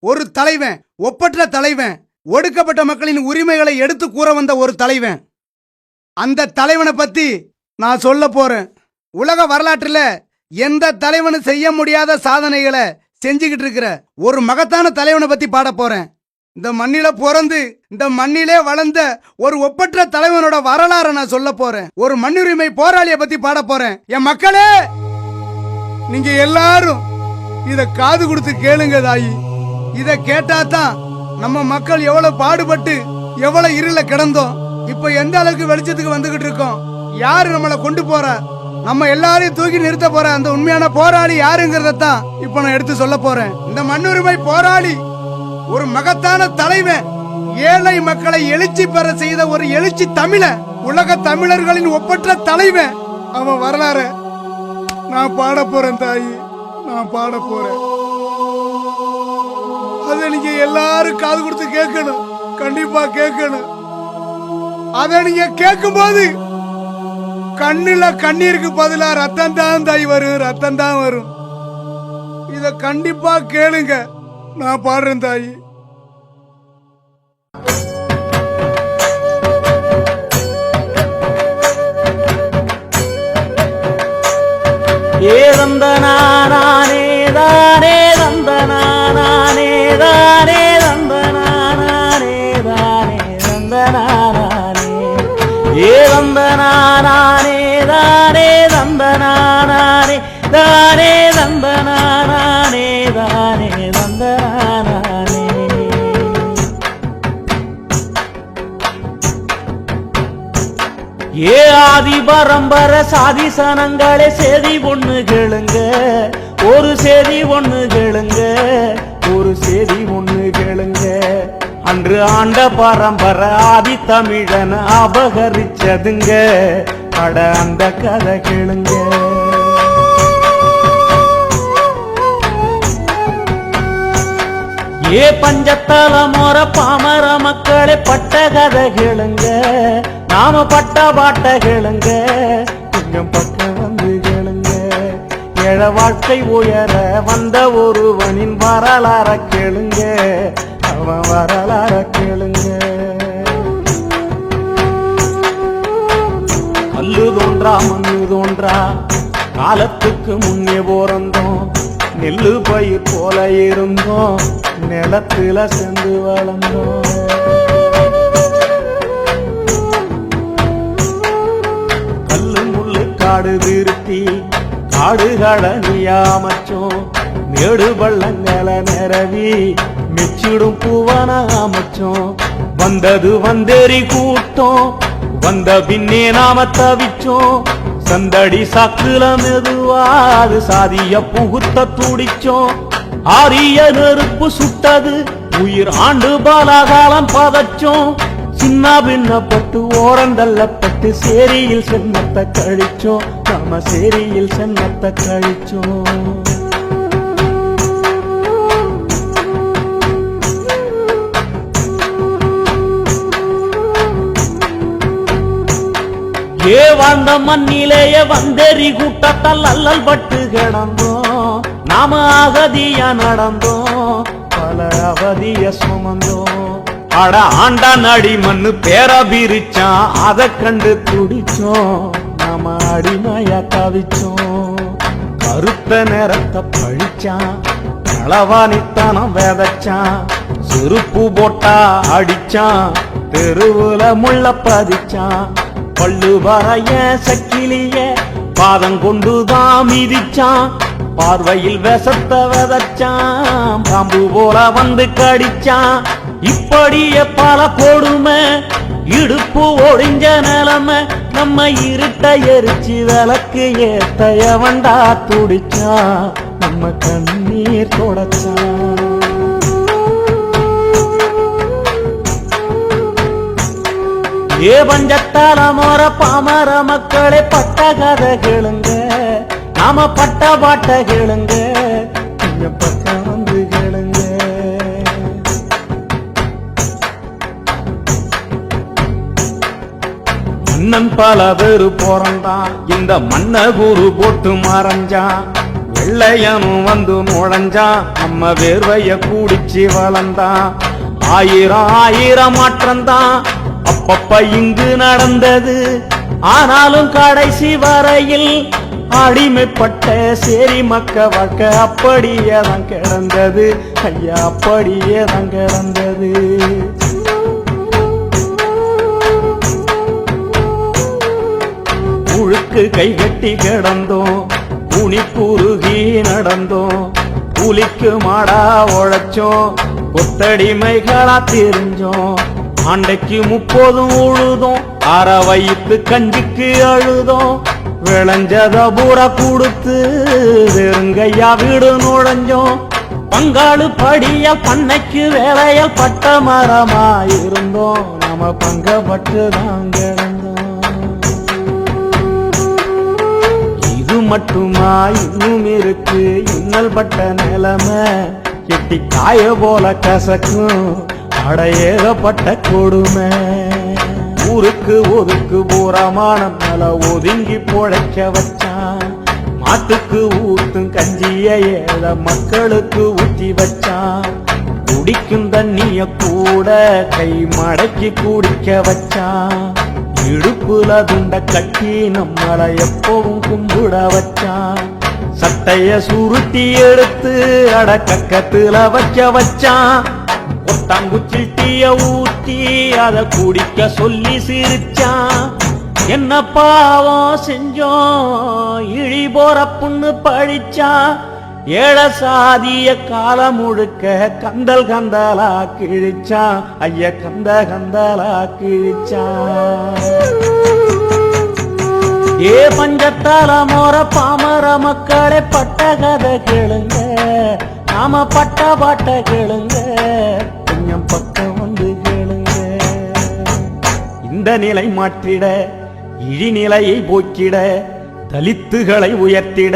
ஒரு தலைவன், ஒப்பற்ற தலைவன், ஒடுக்கப்பட்ட மக்களின் உரிமைகளை எடுத்து கூற வந்த ஒரு தலைவன். அந்த தலைவனை பத்தி நான் சொல்ல போறேன். உலக வரலாற்றுல எந்த தலைவனும் செய்ய முடியாத சாதனைகளை செஞ்சுக்கிட்டு இருக்கிற ஒரு மகத்தான தலைவனை பத்தி பாட போறேன். இந்த மண்ணில பிறந்து இந்த மண்ணிலே வளர்ந்த ஒரு ஒப்பற்ற தலைவனோட வரலாறை நான் சொல்ல போறேன். ஒரு மண்ணுரிமை போராளிய பத்தி பாட போறேன். என் மக்களே, நீங்க எல்லாரும் இத காது கொடுத்து கேளுங்க தாயி. இத கேட்டாதான் நம்ம மக்கள் எவ்வளவு பாடுபட்டு எவ்வளவு இருள கிடந்தோம், இப்ப எந்த அளவுக்கு வெளிச்சத்துக்கு வந்துகிட்டு இருக்கோம், யாரு நம்மளை கொண்டு போற, நம்ம எல்லாரையும் தூக்கி நிறுத்த போற அந்த உண்மையான போராளி யாருங்கிறதான் இப்ப நான் எடுத்து சொல்ல போறேன். இந்த மண்ணுரிமை போராளி ஒரு மகத்தான தலைவன், ஏழை மக்களை எழுச்சி பெற செய்த ஒரு எழுச்சி தமிழன், உலக தமிழர்களின் ஒப்பற்ற தலைவன். அவன் வரலாறு நான் பாட போறேன் தாயி, நான் பாட போறேன். அதை நீங்க எல்லாரும் காது கொடுத்து கேட்கணும், கண்டிப்பா கேட்கணும். அதை நீங்க கேட்கும் போது கண்ணுல கண்ணீருக்கு பதிலா ரத்தம் தான் தாய் வரும், ரத்தம் தான் வரும். இத கண்டிப்பா கேளுங்க, நான் பாடுறேன் தாயி. ஏதந்தனானே தானே தந்தனானே தானே தந்தனானே தானே தந்தனானே ஏதந்தனானே தானே தந்தனானே தானே தந்தனானே தானே தந்தனானே. ஏ ஆதி பரம்பர சாதி சனங்களே சேதி ஒண்ணு கேளுங்க, ஒரு சேதி ஒண்ணு கேளுங்க, ஒரு சேதி ஒண்ணு கேளுங்க. அன்று ஆண்ட பரம்பர ஆதி தமிழன் அபகரிச்சதுங்க, அட அந்த கதை கேளுங்க. ஏ பஞ்சத்தல மோர பாமர மக்களே பட்ட கதை கேளுங்க, நாம பட்ட பாட்ட கேளுங்க, கொஞ்சம் பக்கம் வந்து கேளுங்க. ஏழ வாழ்க்கை உயர வந்த ஒருவனின் வரலாற கேளுங்க, அவன் வரலாற கேளுங்க. கல்லு தோன்றா மண்ணு தோன்றா காலத்துக்கு முன்னே போறந்தோம், நெல்லு பயிர் போல இருந்தோம், நிலத்துல சென்று வளர்ந்தோம். கல்லு முள்ளு காடு திருத்தி காடுகளை நியாமச்சோம், மேடு பள்ளங்களை நிறவி மெச்சிடும் பூவன அமைச்சோம். வந்தது வந்தேறி கூட்டம், வந்த பின்னே நாம தவிச்சோம். சந்தடி சாக்குல மெதுவாது சாதிய புகுத்த துடிச்சோம். ஆரிய நெருப்பு சுட்டது உயிர் ஆண்டு பாலாகாலம் பதச்சோம். சின்ன பின்னப்பட்டு ஓரந்தள்ளப்பட்டு சேரியில் சென்னத்தை கழிச்சோம், நம்ம சேரியில் சென்னத்தை கழிச்சோம். ஏ வாழ்ந்த மண்ணிலேயே வந்தேறி கூட்டத்தால் அல்லல் பட்டு கிடந்தோம், நாம அகதியா நடந்தோம், பல அவதிய சுமந்தோம். அட ஆண்டா நடி மண்ணு பேர பிரிச்சான், அதை கண்டு துடிச்சோம், நாம அடிமையா தவிச்சோம். கருத்த நேரத்தை பழிச்சான், களவாணித்தனம் வேதச்சான், செருப்பு போட்டா அடிச்சான், தெருவுல முள்ள பதிச்சான். பள்ளு வரைய சக்கிலிய பாதம் கொண்டுதான் மிதிச்சான், பார்வையில் விஷத்தை விதைச்சான், பாம்பு போல வந்து கடிச்சான். இப்படியே பல கொடுமை, இடுப்பு ஒடிஞ்ச நிலைமை, நம்ம இருட்ட எரிச்சு விளக்கு ஏத்தைய வண்டா துடிச்சான், நம்ம கண்ணீர் தொடச்சான். ஏ பஞ்சத்தால மோர பாமர மக்களே பட்ட கதை கேளுங்க, நாம பட்ட பாட்ட கேளுங்க, கொஞ்சம் பக்கம் வந்து கேளுங்க. மன்னன் பல பேரு போறந்தான், இந்த மன்ன குரு போட்டு மறைஞ்சான். வெள்ளையனும் வந்து நுழைஞ்சான், நம்ம வேர்வைய கூடிச்சு வளர்ந்தான். ஆயிரம் ஆயிரம் மாற்றம்தான் அப்பப்ப இங்கு நடந்தது. ஆனாலும் கடைசி வரையில் அடிமைப்பட்ட சேரி மக்க வாழ்க்கை அப்படியே தான் கிடந்தது. ஐயா அப்படியே தான் கிடந்தது. முழுக்கு கைகட்டி கிடந்தோம், குனி குறுகி நடந்தோம். புலிக்கு மாடா உழைச்சோம், கொத்தடிமைகளா தெரிஞ்சோம். ஆண்டைக்கு 30 உழுதோம், அற வயிற்று கஞ்சிக்கு அழுதோம். விளைஞ்சத பூரா கொடுத்து வெறுங்கையா வீடு நுழைஞ்சோம். பங்காளு படிய பண்ணைக்கு வேலையால் பட்ட மரமாயிருந்தோம். நம்ம பங்கப்பட்டு தான் கிடந்தோம். இது மட்டுமா இன்னும் இருக்கு இன்னல் பட்ட நிலைமை. எட்டி காய போல கசக்கும் அடையேகப்பட்ட கொடுமை. ஊருக்கு ஒதுக்கு பூரமான மேல ஒதுங்கி பொழைக்க வச்சான். மாட்டுக்கு ஊத்தும் கஞ்சிய ஏழ மக்களுக்கு ஊற்றி வச்சான். குடிக்கும் தண்ணிய கூட கை மடக்கி குடிக்க வச்சான். இடுப்புல துண்ட கட்டி நம்மளை எப்பவும் கும்பிட வச்சான். சட்டைய சுருட்டி எடுத்து அடக்கத்துல வைக்க வச்சான். ஒட்டாங்குச்சில் டீய ஊத்தி அத குடிக்க சொல்லி சிரிச்சான். என்ன பாவம் செஞ்சோம் இழி போற புண்ணு பழிச்சான். ஏழ சாதிய காலம் முழுக்க கந்தல் கந்தலா கிழிச்சான். ஐய கந்த கந்தலா கிழிச்சான். ஏ பஞ்சத்தால மோர பாமர மக்களே பட்ட கதை கேளுங்க, நாம பட்ட பாட்ட கேளுங்க, கொஞ்சம் பக்கம் வந்து கேளுங்க. இந்த நிலை மாற்றிட இழிநிலையை போக்கிட தலித்துகளை உயர்த்திட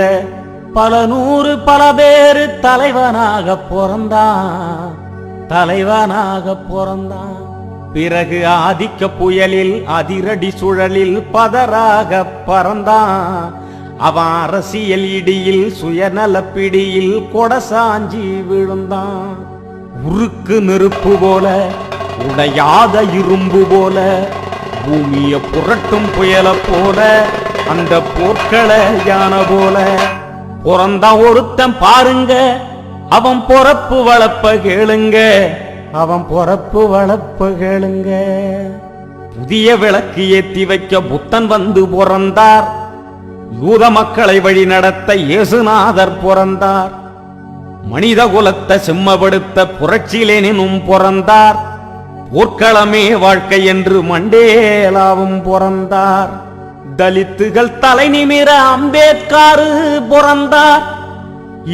பல நூறு பல பேரு தலைவனாக பிறந்தான், தலைவனாக பிறந்தான். பிறகு ஆதிக்க புயலில் அதிரடி சுழலில் பதராக பறந்தான். அவன் அரசியல் இடியில் சுயநல பிடியில் கொடசாஞ்சி விழுந்தான். உருக்கு நெருப்பு போல உடையாத இரும்பு போல பூமிய புரட்டும் புயல போல அந்த போர்க்கள யானை போல பிறந்தான் ஒருத்தன் பாருங்க. அவன் பொறப்பு வளப்ப கேளுங்க, அவன் பொறப்பு வளப்ப கேளுங்க. புதிய விளக்கு ஏத்தி வைக்க புத்தன் வந்து பிறந்தார். யூத மக்களை வழி நடத்த இயேசுநாதர் பிறந்தார். மனித குலத்தை செம்மப்படுத்த புரட்சியிலேனும் பிறந்தார். போர்க்களமே வாழ்க்கை என்று மண்டேலாவும் பிறந்தார். தலித்துகள் தலை நிமிர அம்பேத்கர் பிறந்தார்.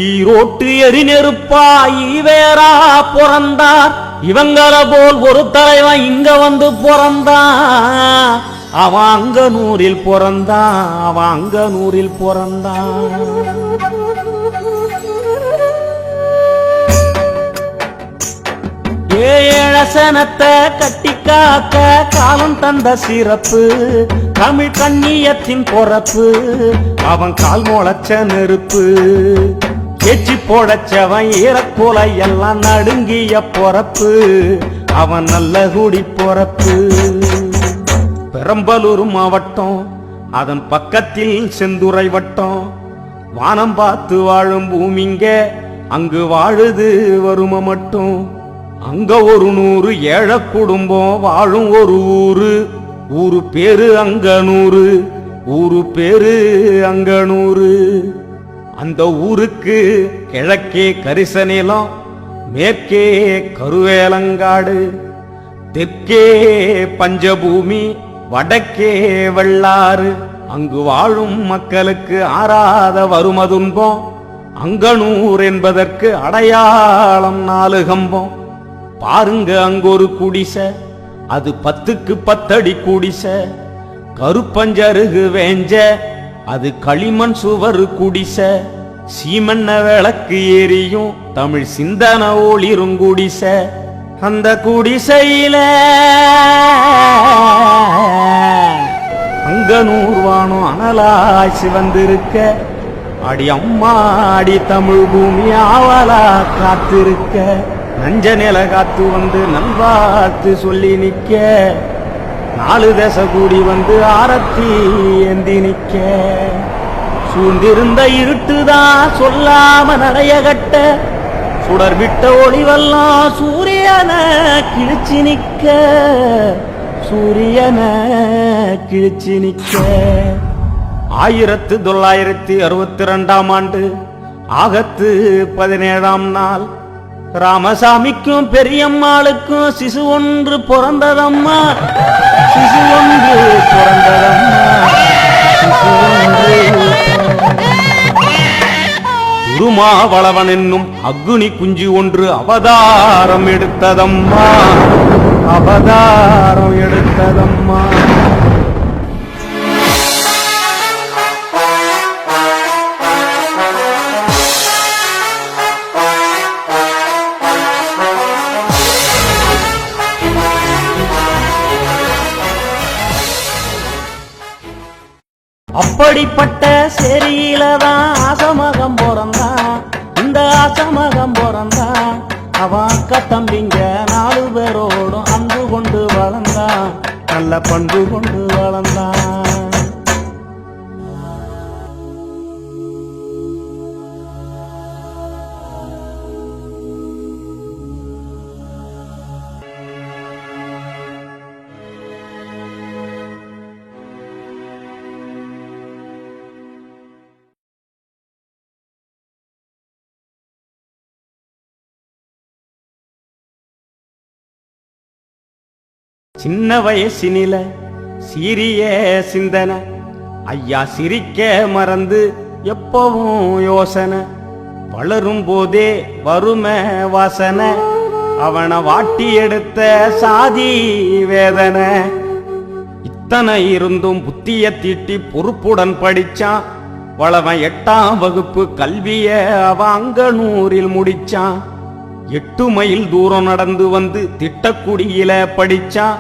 ஈரோட்டு எரிநெருப்பா ஈவேரா பிறந்தார். இவங்கள போல் ஒரு தலைவன் இங்க வந்து பிறந்தான். அவன் அங்கனூரில் பிறந்தான், அவன் அங்கனூரில் பிறந்தான். ஏழசனத்தை கட்டி காக்க காலம் தந்த சிறப்பு தமிழ் கண்ணியத்தின் பொறப்பு. அவன் கால் முளைச்ச நெருப்பு எச்சி போடச்சவன் ஈரக்கோலை எல்லாம் நடுங்கிய பொறப்பு. அவன் நல்ல குடி பொறப்பு. பெரம்பலூர் மாவட்டம் அதன் பக்கத்தில் செந்துறை வட்டம். வானம் பார்த்து வாழும் பூமிங்க அங்கு வாழுது வறுமை மட்டும். அங்க ஒரு 100 ஏழை குடும்பம் வாழும் ஒரு ஊரு. ஊரு பேரு அங்கனூரு, ஊரு பேரு அங்கனூரு. அந்த ஊருக்கு கிழக்கே கரிச நிலம், மேற்கே கருவேலங்காடு, தெற்கே பஞ்சபூமி, வடக்கே வெள்ளாறு. அங்கு வாழும் மக்களுக்கு ஆறாத வறுமை துன்பம். அங்கனூர் என்பதற்கு அடையாளம் 4 கம்பம். பாருங்க அங்கொரு குடிசை, அது 10க்கு 10 அடி குடிசை. கருப்பஞ்சருகு வேஞ்ச, அது களிமண் சுவரு குடிசை. சீமண்ண விளக்கு எரியும் தமிழ் சிந்தன ஒளிரும் குடிசை. அந்த குடிசையில அங்கனூர் வானம் அனலாய் சிவந்திருக்க அடி அம்மா அடி தமிழ் பூமி ஆவலா காத்திருக்க, நஞ்ச நில காத்து வந்து நல்வாழ்த்து சொல்லி நிக்க, 4 தேச கூடி வந்து ஆரத்தி ஏந்தி நிக்க, சூழ்ந்திருந்த இருட்டுதான் சொல்லாம நடைய கட்ட, சுடர் விட்ட ஒளிவெல்லாம் சூரியனை கிழிச்சு நிக்க, சூரியனை கிழிச்சு நிக்க. 1962ஆம் ஆண்டு ஆகத்து 17ஆம் நாள் ராமசாமிக்கும் பெரியம்மாளுக்கும் சிசு ஒன்று பிறந்ததம்மா, சிசு ஒன்று பிறந்ததம்மா, சிசு ஒன்று. திருமாவளவன் என்னும் அக்னி குஞ்சு ஒன்று அவதாரம் எடுத்ததம்மா, அவதாரம் எடுத்ததம்மா. அப்படிப்பட்ட செரியிலதான் ஆசமகம் பிறந்தான், இந்த ஆசமகம் பிறந்தான். அவன் அக்க தம்பிங்க 4 பேரோடும் அன்பு கொண்டு வளர்ந்தான், நல்ல பண்பு கொண்டு வளர்ந்தான். சின்ன வயசினில சீரிய சிந்தனை, ஐயா சிரிக்க மறந்து எப்பவும் யோசனை, வளரும் போதே வறுமை வாசனை, அவனை வாட்டி எடுத்த சாதி வேதனை. இத்தனை இருந்தும் புத்திய தீட்டி பொறுப்புடன் படிச்சான், வளவன் 8ஆம் வகுப்பு கல்விய அவன் அங்கனூரில் முடிச்சான். 8 மைல் தூரம் நடந்து வந்து திட்டக்குடியில படிச்சான்,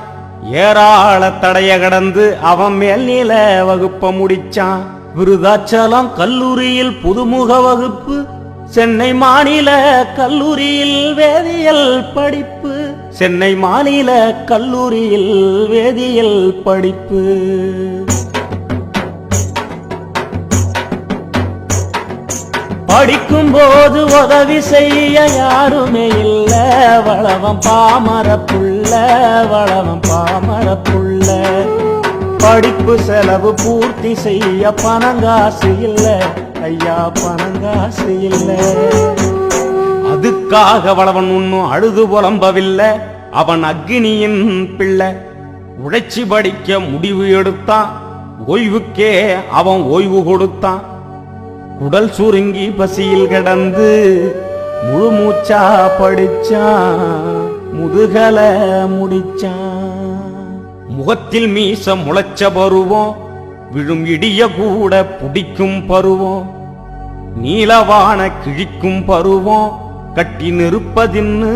ஏராள தடைய கடந்து அவன் மேல்நில வகுப்ப முடிச்சான். விருதாச்சலம் கல்லூரியில் புதுமுக வகுப்பு, சென்னை மாநில கல்லூரியில் வேதியியல் படிப்பு, சென்னை மாநில கல்லூரியில் வேதியியல் படிப்பு. படிக்கும் போது உதவி செய்ய யாருமே இல்ல, வளவன் பாமர புள்ள, வளவன் பாமர புள்ள. படிப்பு செலவு பூர்த்தி செய்ய பணங்காசு இல்ல, ஐயா பணங்காசு இல்ல. அதுக்காக வளவன் ஒன்னும் அழுது புலம்பவில்லை, அவன் அக்னியின் பிள்ளை. உழைச்சி படிக்க முடிவு எடுத்தான், ஓய்வுக்கே அவன் ஓய்வு கொடுத்தான். உடல் சுருங்கி பசியில் கிடந்து முழு மூச்சா படிச்சான், முதுகல முடிச்சான். முகத்தில் மீச முளைச்ச பருவம், விழும் இடிய கூட புடிக்கும் பருவம், நீலவான கிழிக்கும் பருவம், கட்டி நிற்பதின்னு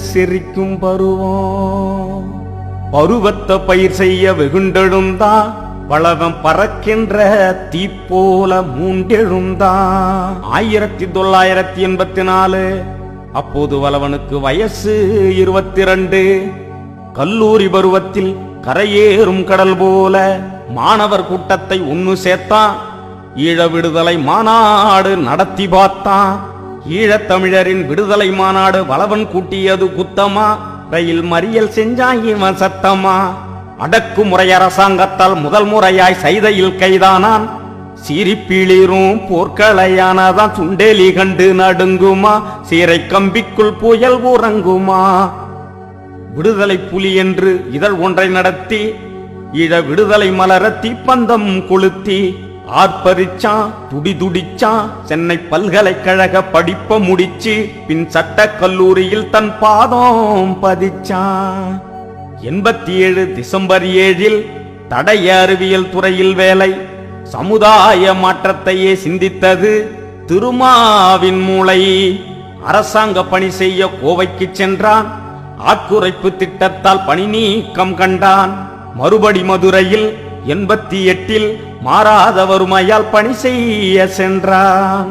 சிரிக்கும் பருவம். பருவத்தை பயிர் செய்ய வெகுண்டெழுந்தான், வளவன் பறக்கின்ற தீப்போல மூண்டெழுந்தான். 1984 அப்போது வளவனுக்கு வயசு 22. கல்லூரி பருவத்தில் கரையேறும் கடல் போல மாணவர் கூட்டத்தை ஒன்னு சேர்த்தான். ஈழ விடுதலை மாநாடு நடத்தி பார்த்தான். ஈழத்தமிழரின் விடுதலை மாநாடு வளவன் கூட்டியது குத்தமா, ரயில் மறியல் செஞ்சான் இவன் சத்தமா. அடக்குமுறை அரசாங்கத்தால் முதல் முறையாய் சைதையில் கைதானான். சீரிப்பீளிரும் போர்க்களையானதான் சுண்டேலி கண்டு நடுங்குமா, சீரை கம்பிக்குள் புயல் உறங்குமா. விடுதலை புலி என்று இதழ் ஒன்றை நடத்தி ஈழ விடுதலை மலர தீப்பந்தம் கொளுத்தி ஆர்ப்பரிச்சான், துடிதுடிச்சான். சென்னை பல்கலைக்கழக படிப்ப முடிச்சு பின் சட்ட கல்லூரியில் தன் பாதம் பதிச்சான். 87 டிசம்பர் 7 தடய அறிவியல் துறையில் வேலை. சமுதாய மாற்றத்தையே சிந்தித்தது திருமாவின் மூளை. அரசாங்க பணி செய்ய கோவைக்கு சென்றான். ஆட்குறைப்பு திட்டத்தால் பணி நீக்கம் கண்டான். மறுபடி மதுரையில் 88 மாறாத வறுமையால் பணி செய்ய சென்றான்.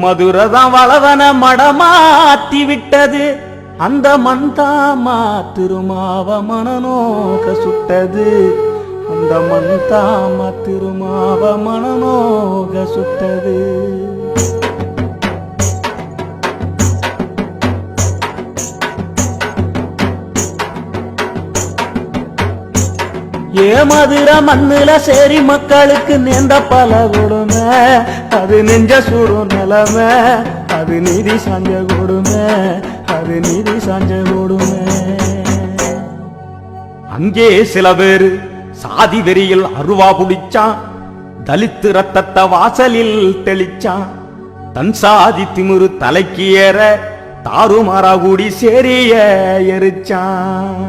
மதுரதான் வளவன மடமாத்தி விட்டது, அந்த மண்தாமா திருமாவ மனநோக சுட்டது, அந்த மண்தாமா திருமாவ மனநோக சுட்டது. மதுர மண்ணுல சேரி மக்களுக்கு நேர்ந்த பல கொடுமை, அது நெஞ்ச சூடும் நிலைமை, அது நீதி சாஞ்ச கொடுமை, அது நீதி சாஞ்ச கொடுமை. அங்கே சில பேரு சாதி வெறியில் அருவா புடிச்சான், தலித்து ரத்தத்தை வாசலில் தெளிச்சான். தன் சாதி திமிரு தலைக்கு ஏற தாறுமாறா கூடி சேரிய எரிச்சான்.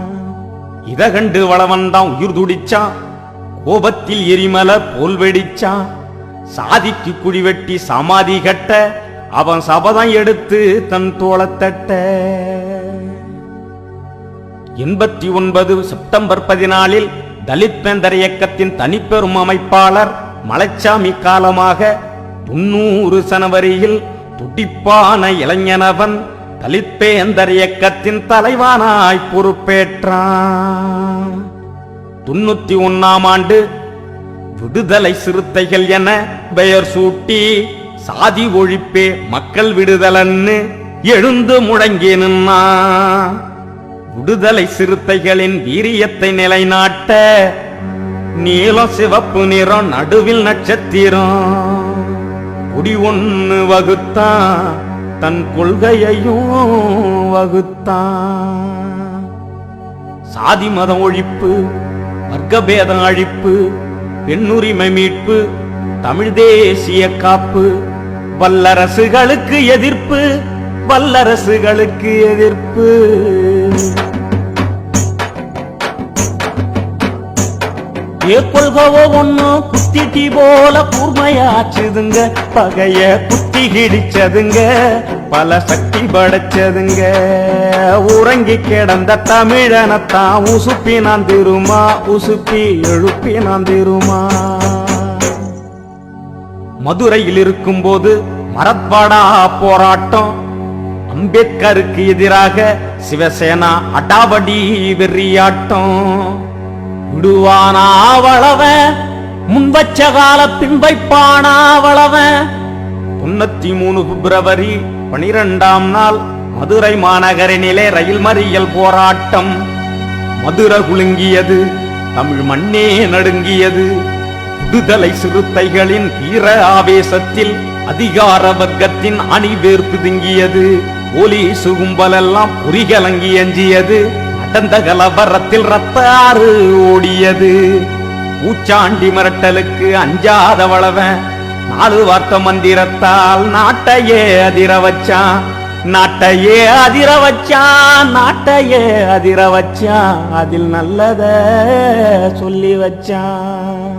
இத கண்டு வளவன்தான் உயிர் துடிச்சான், கோபத்தில் எரிமலை போல் வெடிச்சான். சாதிக்கு குடி வெட்டி சமாதி கட்ட அவன் சபதம் எடுத்து தன் தோளத்தட்ட. 89 செப்டம்பர் 14 தலித் பேந்தர் இயக்கத்தின் தனிப்பெரும் அமைப்பாளர் மலைச்சாமி காலமாக 90 ஜனவரியில் துடிப்பான இளைஞனவன் தலித் பேந்தர் இயக்கத்தின் தலைவனாய் பொறுப்பேற்றான். 91ஆம் ஆண்டு விடுதலை சிறுத்தைகள் என பெயர் சூட்டி சாதி ஒழிப்பே மக்கள் விடுதலன்னு எழுந்து முழங்கி நின்னா. விடுதலை சிறுத்தைகளின் வீரியத்தை நிலைநாட்ட நீலம் சிவப்பு நிறம் நடுவில் நட்சத்திரம் குடி ஒன்னு வகுத்தான், தன் கொள்கையையும் வகுத்தான். சாதி மத ஒழிப்பு, வர்க்கபேதம் அழிப்பு, பெண்ணுரிமை மீட்பு, தமிழ் தேசிய காப்பு, வல்லரசுகளுக்கு எதிர்ப்பு, வல்லரசுகளுக்கு எதிர்ப்பு. கொள்கவோ ஒண்ணு குத்திட்டி போல கூர்மையாச்சுதுங்க, பகைய குத்தி கிடிச்சதுங்க, பல சக்தி படைச்சதுங்க. உறங்கி கிடந்த தமிழனத்தான் உசுப்பி நான் திருமா, உசுப்பி எழுப்பி நான் திருமா. மதுரையில் இருக்கும் போது மரத்வாடா போராட்டம், அம்பேத்கருக்கு எதிராக சிவசேனா அடாவடி வெறியாட்டம். விடுவானா வளவன், முன்வச்ச கால பின்வைப்பானா வளவன். 93 பிப்ரவரி 12ஆம் நாள் மதுரை மாநகரினிலே ரயில் மறியல் போராட்டம். மதுரை குலுங்கியது, தமிழ் மண்ணே நடுங்கியது. விடுதலை சிறுத்தைகளின் வீர ஆவேசத்தில் அதிகார வர்க்கத்தின் அணிவேர் பிதுங்கியது. போலீசு கும்பலெல்லாம் பொறிகலங்கி எஞ்சியது. அடந்த கலவரத்தில் ரத்த ஆறு ஓடியது. பூச்சாண்டி மிரட்டலுக்கு அஞ்சாத வளவன் 4 வார்த்தை மந்திரத்தால் நாட்டையே அதிர வச்சான், நாட்டையே அதிர வச்சான், நாட்டையே அதிர வச்சான். அதில் நல்லத சொல்லி வச்சான்.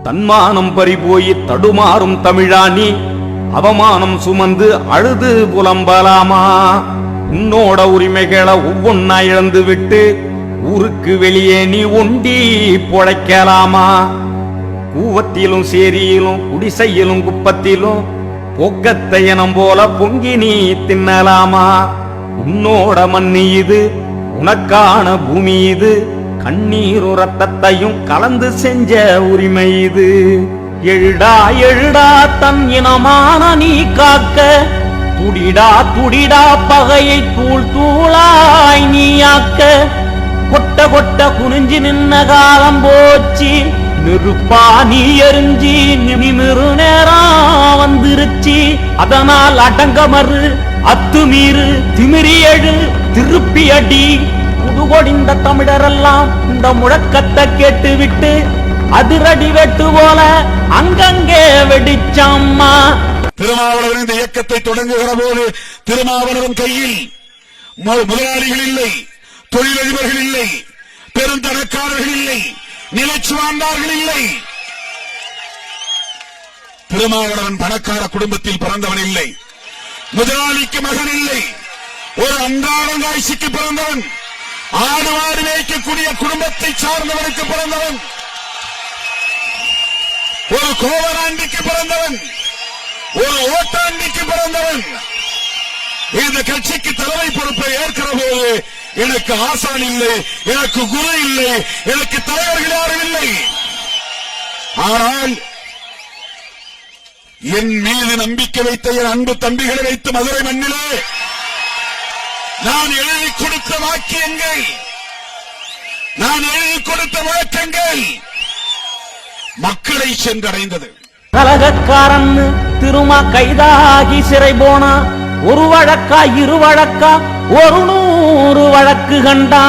தன்மானம் பறிபோய் தடுமாறும் தமிழானி அவமானம் சுமந்து அழுது புலம்பலாமா? உன்னோட உரிமைகளை ஒவ்வொன்னா இழந்து விட்டு ஊருக்கு வெளியே நீ ஒண்டி பொழைக்கலாமா? கூவத்திலும் சேரியிலும் குடிசையிலும் குப்பத்திலும் போக்கத்தை இனம் போல பொங்கி நீ தின்னலாமா? உன்னோட மண்ணு இது, உனக்கான பூமி இது, கண்ணீரும் ரத்தத்தையும் கலந்து செஞ்ச உரிமை இது. எழுடா எழுடா தன் இனமான நீ காக்க, துடிடா துடிடா பகையை தூள் தூளாய் நீயாக்க. கொட்ட கொட்ட குனிஞ்சி நின்ன காலம் போச்சு, நெருப்பா நீ எரிஞ்சி நிமிரு நேரம் வந்துருச்சு. அதனால் அடங்கமறு அத்துமீறு திமிரி எழு திருப்பி அடி. புதுகொடிந்த தமிழரெல்லாம் இந்த முழக்கத்தை கேட்டுவிட்டு அதிரடி வெட்டு போல அங்கங்கே வெடிச்சம்மா. திருமாவளவன் இந்த இயக்கத்தை தொடங்குகிற போது திருமாவளவன் கையில் முதலாளிகள் இல்லை, தொழிலதிபர்கள் இல்லை, பெருந்தனக்காரர்கள் இல்லை, நிலச்சுவாண்டார்கள் இல்லை. திருமாவளவன் பணக்கார குடும்பத்தில் பிறந்தவன் இல்லை, முதலாளிக்கு மகன் இல்லை, ஒரு அன்றாடங்காய்ச்சிக்கு பிறந்தவன், ஆடு மாடு மேய்க்கக்கூடிய குடும்பத்தை சார்ந்தவனுக்கு பிறந்தவன். ஒரு கோவலாண்டிக்கு பிறந்தவன், ஒரு ஓட்டாண்டிக்கு பிறந்தவன். இந்த கட்சிக்கு தலைமை பொறுப்பை ஏற்கிற போது எனக்கு ஆசான் இல்லை, எனக்கு குரு இல்லை, எனக்கு தலைவர்கள் யாரும் இல்லை. ஆனால் என் மீது நம்பிக்கை வைத்த என் அன்பு தம்பிகளை வைத்து மதுரை மண்ணிலே நான் எழுதி கொடுத்த வாக்கியங்கள், நான் எழுதி கொடுத்த முழக்கங்கள் மக்களை சென்றடைந்தது. கலகக்காரன் திருமா கைதாகி சிறை போனா, ஒரு வழக்கா இரு வழக்கா 100 வழக்கு கண்டா.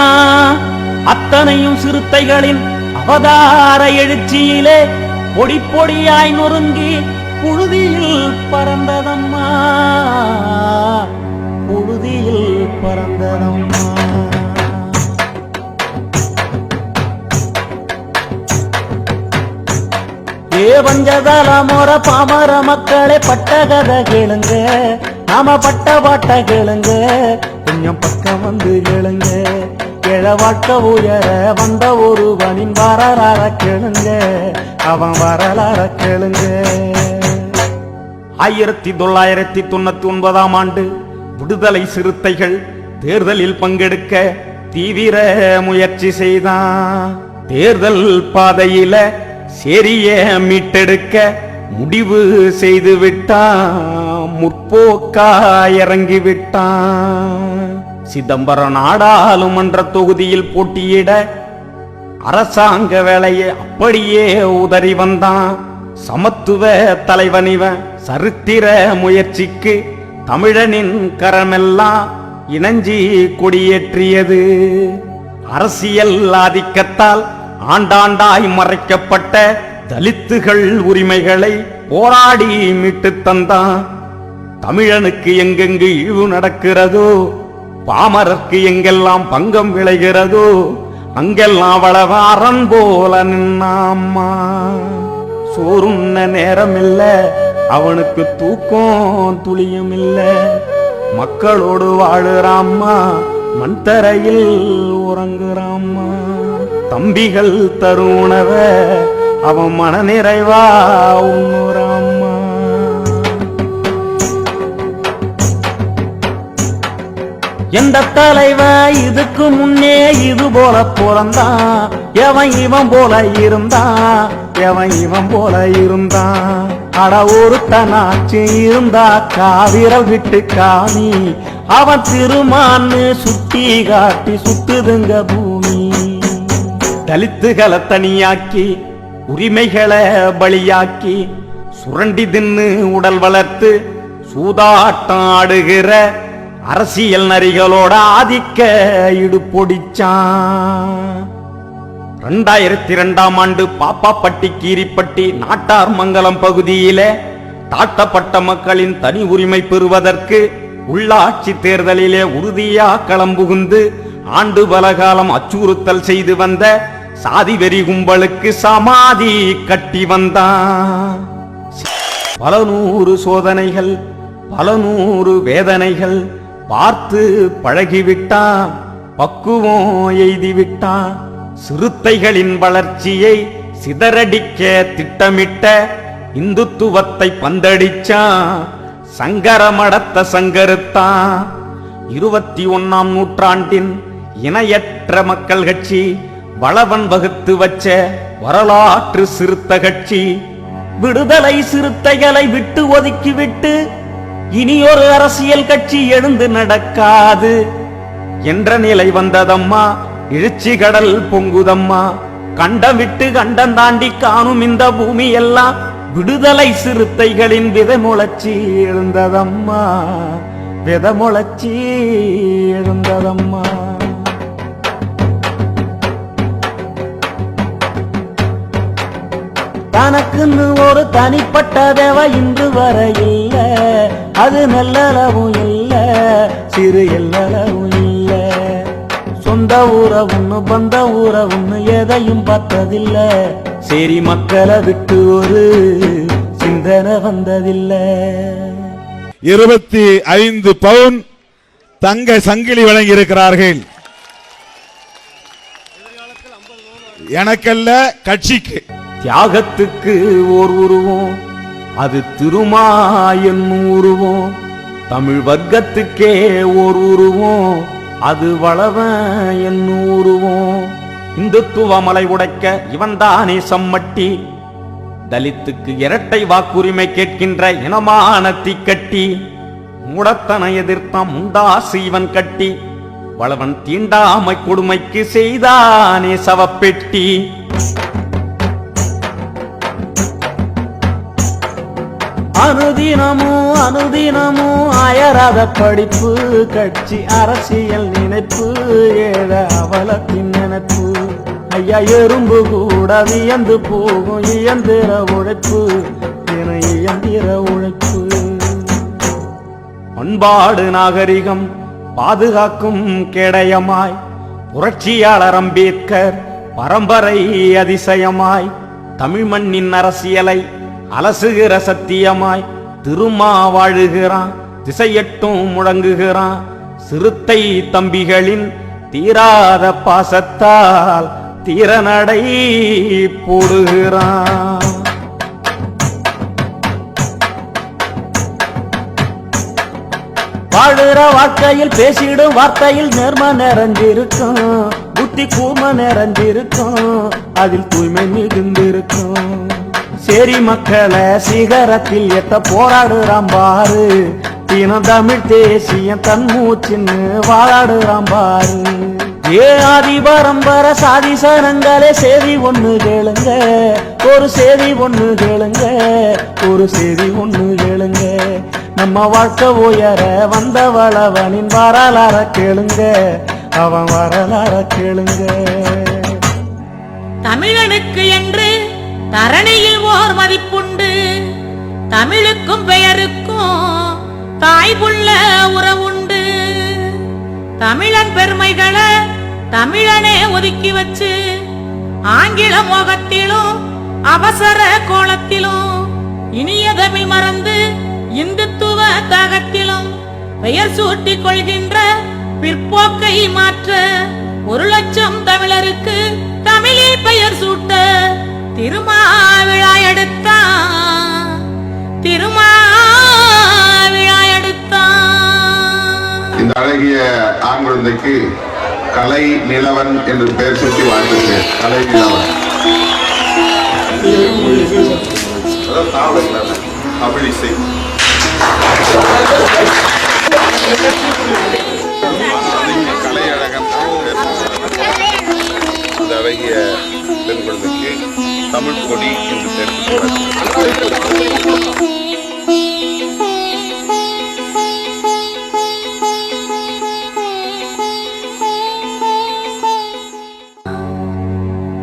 அத்தனையும் சிறுத்தைகளின் அவதார எழுச்சியிலே பொடி பொடியாய் நொறுங்கி புழுதியில் பறந்ததம்மா, புழுதியில் பறந்ததம்மா. பஞ்சதல மோர பாமர மக்களே பட்ட கதை கேளுங்க, நாம பட்ட பாட்ட கேளுங்க, கொஞ்சம் பக்கம் வந்து கேளுங்க. கிழ வாழ்க்கை உயர வந்த ஒருவனின் வரலாற கேளுங்க, அவன் வரலாற கேளுங்க. 1999 ஆண்டு விடுதலை சிறுத்தைகள் தேர்தலில் பங்கெடுக்க தீவிர முயற்சி செய்தான். தேர்தல் பாதையில சேரிய மீட்டெடுக்க முடிவு செய்து விட்டான், முற்போக்கா இறங்கி விட்டான். சிதம்பரம் நாடாளுமன்ற தொகுதியில் போட்டியிட அரசாங்க வேலையை அப்படியே உதறி வந்தான். சமத்துவ தலைவனிவன் சரித்திர முயற்சிக்கு தமிழனின் கரமெல்லாம் இணைஞ்சி கொடியேற்றியது. அரசியல் ஆதிக்கத்தால் ஆண்டாண்டாய் மறைக்கப்பட்ட தலித்துகள் உரிமைகளை போராடி மீட்டு தந்தான். தமிழனுக்கு எங்கெங்கு இழிவு நடக்கிறதோ, பாமரர்க்கு எங்கெல்லாம் பங்கம் விளைகிறதோ, அங்கெல்லாம் வளவ அரண் போல நின்னாம்மா. சோறுண்ண நேரம் இல்ல, அவனுக்கு தூக்கம் துளியும் இல்ல. மக்களோடு வாழுறாம்மா, மண் தரையில் உறங்குறாம்மா. தம்பிகள் தரும் உணவ அவன் மன நிறைவா உண்ணுறாம்மா. எந்த தலைவன் இதுக்கு முன்னே இது போல பிறந்தான், எவன் இவன் போல இருந்தான், எவன் இவன் போல இருந்தான். அட ஒருத்தனாச்சு இருந்தா காவிரல் விட்டு காமி, அவன் திருமான்னு சுட்டி காட்டி சுத்துதுங்க பூமி. தலித்துகளை தனியாக்கி உரிமைகளை பலியாக்கி சுரண்டி தின்னு உடல் வளர்த்து சூதாட்டம் ஆடுகிற அரசியல் நரிகளோட ஆதிக்க இடுபொடிச்சான். 2002 ஆண்டு பாப்பாப்பட்டி கீரிப்பட்டி நாட்டார் மங்கலம் பகுதியில தாழ்த்தப்பட்ட மக்களின் தனி உரிமை பெறுவதற்கு உள்ளாட்சி தேர்தலிலே உறுதியா களம்புகுந்து ஆண்டு பலகாலம் அச்சுறுத்தல் செய்து வந்த சாதி வெறி கும்பலுக்கு சமாதி கட்டி வந்தான். பல நூறு சோதனைகள், பல நூறு வேதனைகள் பார்த்து பழகிவிட்டான், பக்குவம் எய்திவிட்டான். சிறுத்தைகளின் வளர்ச்சியை சிதறடிக்க திட்டமிட்ட இந்துத்துவத்தை பந்தடிச்சான், சங்கரமடத்த சங்கருத்தான். 21ஆம் நூற்றாண்டின் இணையற்ற மக்கள் கட்சி, வளவன் வகுத்து வச்ச வரலாற்று சிறுத்த கட்சி. விடுதலை சிறுத்தைகளை விட்டு ஒதுக்கிவிட்டு இனியொரு அரசியல் கட்சி எழுந்து நடக்காது என்ற நிலை வந்ததம்மா. இழுச்சி கடல் பொங்குதம்மா. கண்டம் விட்டு கண்டம் தாண்டி காணும் இந்த பூமி எல்லாம் விடுதலை சிறுத்தைகளின் விதை முளைச்சி எழுந்ததம்மா, விதை முளைச்சி எழுந்ததம்மா. தனக்குன்னு ஒரு தனிப்பட்ட தேவை இன்று வர இல்ல, அது நல்லளவும் இல்ல, சிறு எல்லளவும் இல்ல. சொந்த ஊர ஒண்ணு பந்த ஊர ஒண்ணு எதையும் பார்த்ததில்ல. சரி மக்களை விட்டு ஒரு சிந்தனை வந்ததில்ல. 25 பவுன் தங்க சங்கிலி வழங்கி இருக்கிறார்கள். எனக்கல்ல, கட்சிக்கு. தியாகத்துக்கு ஓர் உருவம், அது திருமா என்னும் உருவம். தமிழ் வர்க்கத்துக்கே ஓர் உருவம், அது வளவன் என்னும் உருவம். இந்துத்துவ மலை உடைக்க இவன்தானே சம்மட்டி, தலித்துக்கு இரட்டை வாக்குரிமை கேட்கின்ற இனமான தீக்கட்டி. மூடத்தனை எதிர்த்தான் முண்டாசு இவன் கட்டி, வளவன் தீண்டாமை கொடுமைக்கு செய்தானே சவப்பெட்டி. அனுதினமும் அனுதினமும் அயராத படிப்பு, கட்சி அரசியல் நினைப்பு, ஏழ அவலத்தின் நினைப்பு. ஐயா எறும்பு கூட வியந்து போகும் இயந்திர உழைப்பு, என இயந்திர உழைப்பு. பண்பாடு நாகரிகம் பாதுகாக்கும் கேடயமாய், புரட்சியாளர் அம்பேத்கர் பரம்பரை அதிசயமாய், தமிழ் மண்ணின் அரசியலை அலசுகிற சத்தியமாய் திருமா வாழுகிறான், திசையட்டும் முழங்குகிறான். சிறுத்தை தம்பிகளின் தீராத பாசத்தால் தீரநடை போடுகிறான். வாழுற வாழ்க்கையில் பேசிடும் வார்த்தையில் நேர்ம நிறைஞ்சிருக்கும், புத்தி கூர்ம நிறைஞ்சிருக்கும், அதில் தூய்மை மிகுந்திருக்கும். சேரி மக்களை சிகரத்தில் எட்ட போராடுறான் பாரு, தினம் தமிழ் தேசியம் தன் மூச்சின்னு வாழாடுறான் பாரு. ஏ ஆதி பரம்பர சாதி சனங்களே செய்தி ஒண்ணு கேளுங்க, ஒரு செய்தி ஒண்ணு கேளுங்க, ஒரு செய்தி ஒண்ணு கேளுங்க. நம்ம வாழ்க்கை உயர வந்த வளவனின் வரலாற கேளுங்க, அவன் வரலாற கேளுங்க. தமிழனுக்கு என்று தரணியில் ஓர் மதிப்புண்டு, தமிழுக்கும் பெயருக்கும் தாய்புள்ள உறவுண்டு. தமிழன் பெருமைகளை தமிழனே ஒதுக்கி வச்சு, ஆங்கில மோகத்திலும் அவசர கோலத்திலும் இனிய தமிழ் மறந்து இந்துத்துவ தாகத்திலும் பெயர் சூட்டிக் கொள்கின்ற பிற்போக்கை மாற்ற 1,00,000 தமிழருக்கு தமிழில் பெயர் சூட்ட திருமாவிழா எடுத்தான், திருமாவிழா எடுத்தான். இந்த அழகிய ஆண் குழந்தைக்கு கலை நிலவன் என்று பெயர் சூட்டி வாழ்த்துகிறேன். கலை நிலவன் தமிழ் இசை கலை அழகன். இந்த அழகிய பெண் குழந்தைக்கு தமிழ் கொடி என்று பெயர்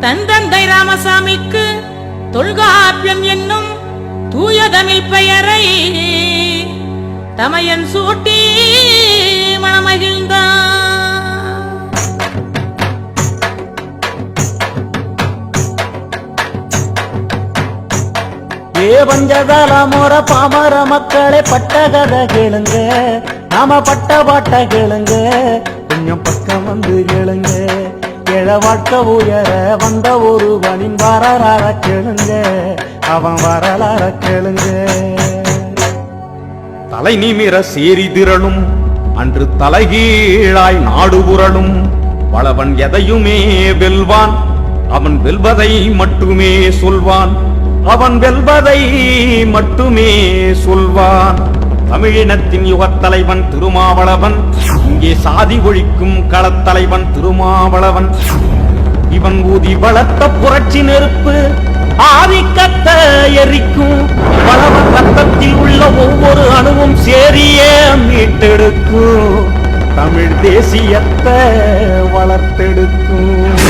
தன் தந்தை ராமசாமிக்கு தொல்காப்பியம் என்னும் தூய தமிழ் பெயரை தமையன் சூட்டி மனமகிழ்ந்தான். ஏ பஞ்சகால முற பாமர மக்களை பட்ட கதை கேளுங்க, நாம பட்ட பாட்ட கேளுங்க, கொஞ்சம் பக்கம் வந்து கேளுங்க. ஏழ வாழ்க்கை உயர வந்த ஒருவனின் வரலாற கேளுங்க, அவன் வரலாற கேளுங்க. தலை நிமிர சேரி திரளும் அன்று தலைகீழாய் நாடு புரளும், வளவன் எதையுமே வெல்வான், அவன் வெல்வதை மட்டுமே சொல்வான், அவன் வெல்வதை மட்டுமே சொல்வான். தமிழினத்தின் யுகத்தலைவன் திருமாவளவன், இங்கே சாதி ஒழிக்கும் களத்தலைவன் திருமாவளவன். இவன் ஊதி வளர்த்த புரட்சி நெருப்பு ஆதிக்கத்தை எரிக்கும், வளவன் ரத்தத்தில் உள்ள ஒவ்வொரு அணுவும் சேரியே மீட்டெடுக்கும், தமிழ் தேசியத்தை வளர்த்தெடுக்கும்.